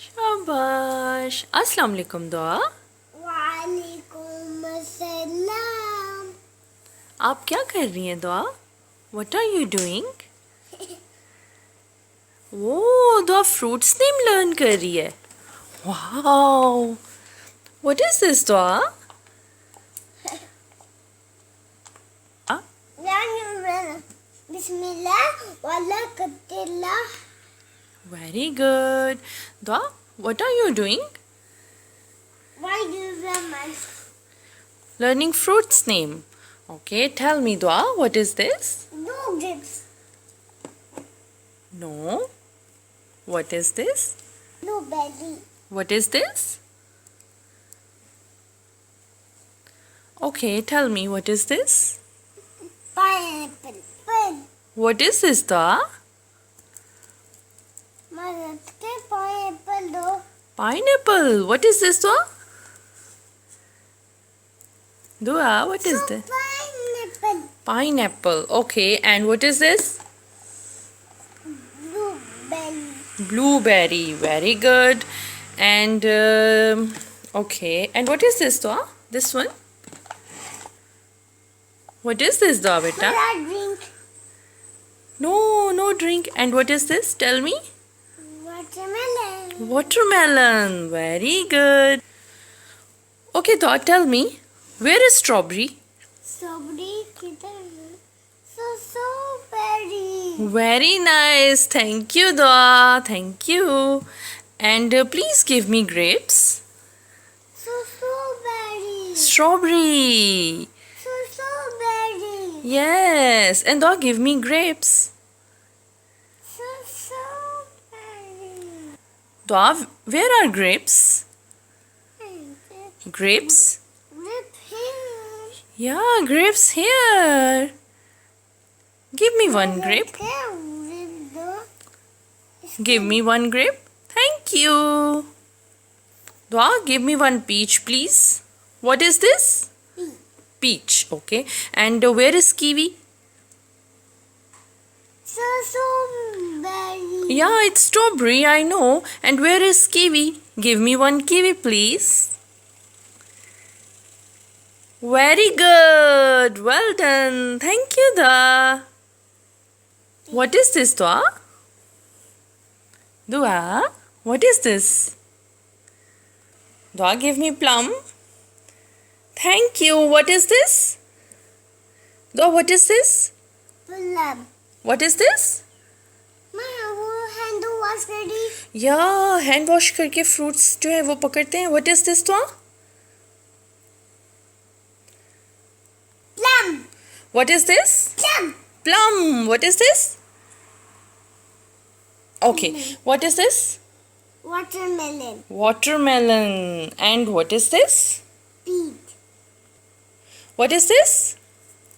शाबाश. अस्सलाम वालेकुम दुआ. वालेकुम अस्सलाम. आप क्या कर रही हैं दुआ? What are you doing? ओह, दुआ फ्रूट्स नेम लर्न कर रही है. वाओ. What is this दुआ? बिस्मिल्लाह वाला कत्तिल्लाह. Very good. Dua, what are you doing? Why do you learn? Learning fruits name. Okay, tell me Dua, what is this? No grapes. No. What is this? Blueberry. What is this? Okay, tell me what is this? Pineapple. What is this Dua? Pineapple दो. Pineapple. What is this Dua? Dua, what is this? Pineapple. Pineapple. Okay, and what is this? Blueberry. Blueberry. Very good. And okay, and what is this Dua? This one? What is this Dua beta? Drink. No drink. And what is this? Tell me. Watermelon. Watermelon. Very good. Okay Dua, tell me, where is strawberry? Strawberry किधर? Strawberry. Very nice. Thank you Dua. Thank you. And please give me grapes. Strawberry. Strawberry. Strawberry. Yes. And Dua, give me grapes. Strawberry. Dua, where are grapes? Grapes? Grip here. Yeah, grapes here. Give me one grape. Give me one grape. Thank you. Dua, give me one peach, please. What is this? Peach. Okay. And where is kiwi? Strawberry. Yeah, it's strawberry, I know. And where is kiwi? Give me one kiwi, please. Very good. Well done. Thank you, Dua. What is this, Dua? Dua, what is this? Dua, give me plum. Thank you. What is this? Dua, what is this? Plum. What is this? वो hand wash करी. Yeah, hand wash करके fruits जो है वो पकड़ते हैं. What is this, Dua? Plum. What is this? Plum. Plum. What is this? Okay. What is this? Watermelon. Watermelon. And what is this? Peach. What is this?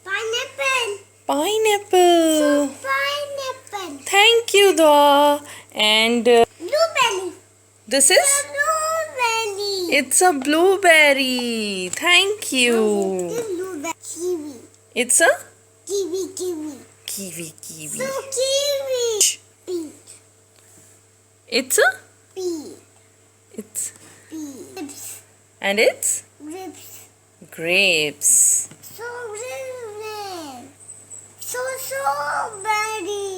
Pineapple. Pineapple. Pineapple. Thank you, Dua. And Blueberry. this is? Blueberry. It's a blueberry. Thank you. Blueberry. Kiwi. It's a? Kiwi. Kiwi. So kiwi. Peach. It's a? Pea. It's. Grapes. And it's? Grapes. Grapes. So grapes. So strawberry.